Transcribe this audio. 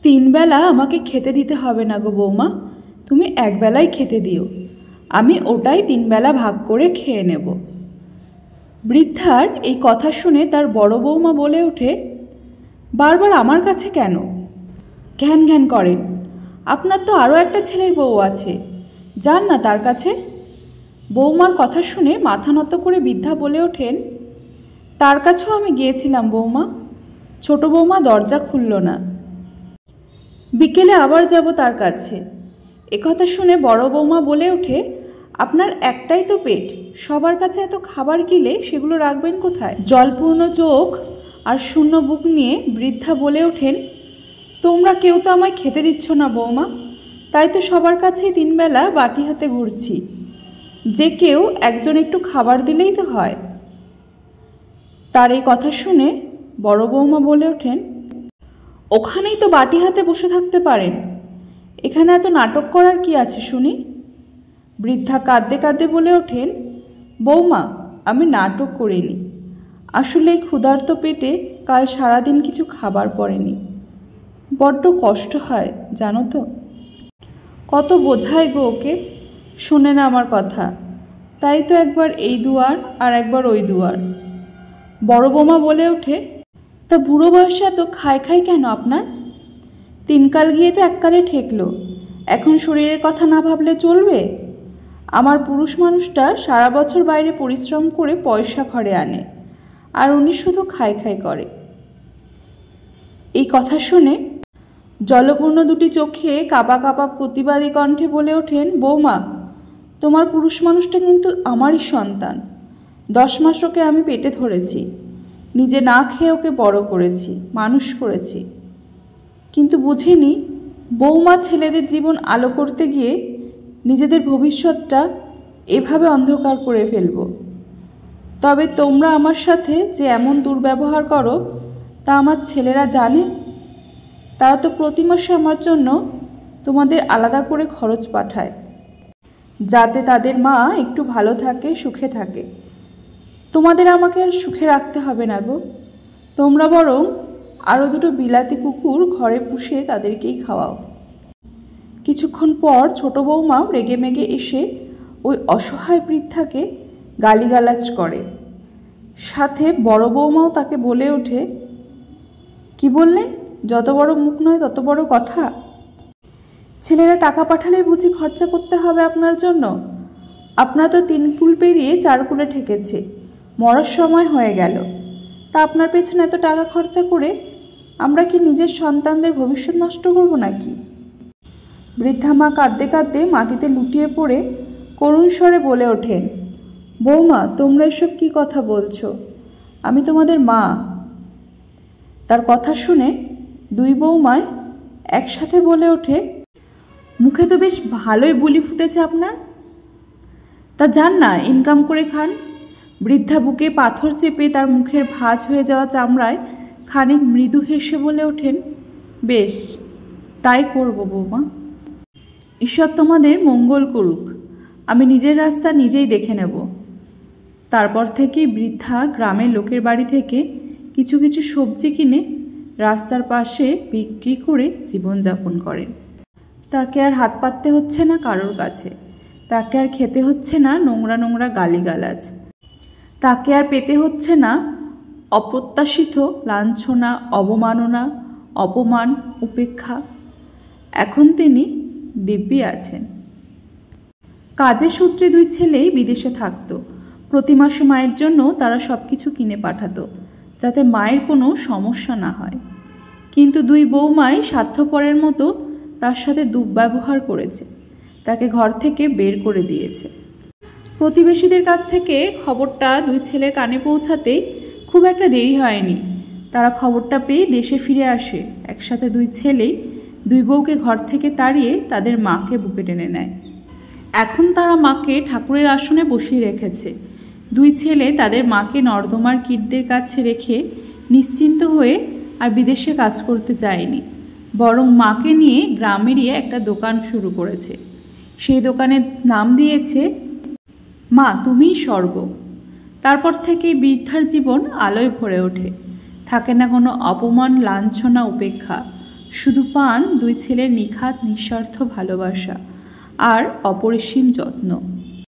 তিন বেলা আমাকে খেতে দিতে হবে না গো বৌমা, তুমি একবেলাই খেতে দিও, আমি ওটাই তিন বেলা ভাগ করে খেয়ে নেব। বৃদ্ধার এই কথা শুনে তার বড় বৌমা বলে ওঠে, বারবার আমার কাছে কেন ঘ্যান ঘ্যান করেন? আপনার তো আরও একটা ছেলের বউ আছে, যান না তার কাছে। বৌমার কথা শুনে মাথা নত করে বৃদ্ধা বলে ওঠেন, তার কাছেও আমি গিয়েছিলাম বৌমা, ছোট বৌমা দরজা খুলল না, বিকেলে আবার যাব তার কাছে। একথা শুনে বড় বৌমা বলে ওঠে, আপনার একটাই তো পেট, সবার কাছে এত খাবার গিলে সেগুলো রাখবেন কোথায়? জলপূর্ণ চোখ আর শূন্য বুক নিয়ে বৃদ্ধা বলে ওঠেন, তোমরা কেউ তো আমায় খেতে দিচ্ছ না বৌমা, তাই তো সবার কাছেই তিন বেলা বাটি হাতে ঘুরছি, যে কেউ একজন একটু খাবার দিলেই তো হয়। তার এই কথা শুনে বড় বৌমা বলে ওঠেন, ওখানেই তো বাটি হাতে বসে থাকতে পারেন, এখানে এত নাটক করার কি আছে শুনি? বৃদ্ধা কাঁদতে কাঁদতে বলে ওঠেন, বৌমা আমি নাটক করিনি, আসলে ক্ষুধার্ত পেটে কাল সারাদিন কিছু খাবার পড়েনি, বড্ড কষ্ট হয় জানো তো, কত বোঝায় গো ওকে, শোনে না আমার কথা, তাই তো একবার এই দুয়ার আর একবার ওই দুয়ার। বড় বৌমা বলে ওঠে, তা বুড়ো বয়সে এত খাই খাই কেন আপনার? তিনকাল গিয়ে তো এককালে ঠেকলো, এখন শরীরের কথা না ভাবলে চলবে? আমার পুরুষ মানুষটা সারা বছর বাইরে পরিশ্রম করে পয়সা ঘরে আনে, আর উনি শুধু খাই খাই করে। এই কথা শুনে জলপূর্ণ দুটি চোখে কাঁপা কাঁপা প্রতিবাদী কণ্ঠে বলে ওঠেন, বৌমা তোমার পুরুষ মানুষটা কিন্তু আমারই সন্তান, 10 মাস ওকে আমি পেটে ধরেছি, নিজে না খেয়ে ওকে বড় করেছি, মানুষ করেছি, কিন্তু বুঝিনি বৌমা ছেলেদের জীবন আলো করতে গিয়ে নিজেদের ভবিষ্যৎটা এভাবে অন্ধকার করে ফেলব। তবে তোমরা আমার সাথে যে এমন দুর্ব্যবহার করো তা আমার ছেলেরা জানে, তারা তো প্রতি মাসে আমার জন্য তোমাদের আলাদা করে খরচ পাঠায়, যাতে তাদের মা একটু ভালো থাকে, সুখে থাকে। তোমাদের আমাকে আর সুখে রাখতে হবে না গো, তোমরা বরং আরও দুটো বিলাতি কুকুর ঘরে পুষে তাদেরকেই খাওয়াও। কিছুক্ষণ পর ছোট বৌমা রেগে মেগে এসে ওই অসহায় বৃদ্ধাকে গালিগালাজ করে, সাথে বড় বৌমাও তাকে বলে ওঠে, কি বললেন? যত বড় মুখ নয় তত বড় কথা। ছেলেরা টাকা পাঠালেই বুঝি খরচা করতে হবে আপনার জন্য? আপনার তো 3 কুল পেরিয়ে 4 কুলে ঠেকেছে, মরার সময় হয়ে গেল, তা আপনার পেছনে এত টাকা খরচা করে আমরা কি নিজের সন্তানদের ভবিষ্যৎ নষ্ট করব নাকি? বৃদ্ধা মা কাঁদতে কাঁদতে মাটিতে লুটিয়ে পড়ে করুণ স্বরে বলে ওঠেন, বৌমা তোমরা এসব কি কথা বলছো? আমি তোমাদের মা। তার কথা শুনে দুই বৌমায় একসাথে বলে ওঠে, মুখে তো বেশ ভালোই বুলি ফুটেছে আপনার, তা যান না ইনকাম করে খান। বৃদ্ধা বুকে পাথর চেপে তার মুখের ভাঁজ হয়ে যাওয়া চামড়ায় খানিক মৃদু হেসে বলে ওঠেন, বেশ তাই করব বৌমা, ঈশ্বর তোমাদের মঙ্গল করুক, আমি নিজের রাস্তা নিজেই দেখে নেব। তারপর থেকেই বৃদ্ধা গ্রামের লোকের বাড়ি থেকে কিছু কিছু সবজি কিনে রাস্তার পাশে বিক্রি করে জীবনযাপন করেন। তাকে আর হাত পাততে হচ্ছে না কারোর কাছে, তাকে আর খেতে হচ্ছে না নোংরা নোংরা গালিগালাজ, তাকে আর পেতে হচ্ছে না অপ্রত্যাশিত লাঞ্ছনা, অবমাননা, অপমান, উপেক্ষা। এখন তিনি দিব্যি আছেন। কাজের সূত্রে 2 ছেলেই বিদেশে থাকতো, প্রতি মাসে মায়ের জন্য তারা সব কিছু কিনে পাঠাতো, যাতে মায়ের কোনো সমস্যা না হয়। কিন্তু 2 বৌমাই স্বার্থপরের মতো তার সাথে দুর্ব্যবহার করেছে, তাকে ঘর থেকে বের করে দিয়েছে। প্রতিবেশীদের কাছ থেকে খবরটা 2 ছেলের কানে পৌঁছাতেই খুব একটা দেরি হয়নি, তারা খবরটা পেয়ে দেশে ফিরে আসে। একসাথে 2 ছেলেই 2 বউকে ঘর থেকে তাড়িয়ে তাদের মাকে বুকে টেনে নেয়। এখন তারা মাকে ঠাকুরের আসনে বসিয়ে রেখেছে। 2 ছেলে তাদের মাকে নর্দমার কীটদের কাছে রেখে নিশ্চিন্ত হয়ে আর বিদেশে কাজ করতে যায়নি, বরং মাকে নিয়ে গ্রামেরই একটা দোকান শুরু করেছে। সেই দোকানের নাম দিয়েছে মা তুমিই স্বর্গ। তারপর থেকেই বৃদ্ধার জীবন আলোয় ভরে ওঠে, থাকে না কোনো অপমান, লাঞ্ছনা, উপেক্ষা। শুধু পান দুই ছেলের নিখাত নিঃস্বার্থ ভালোবাসা আর অপরিসীম যত্ন।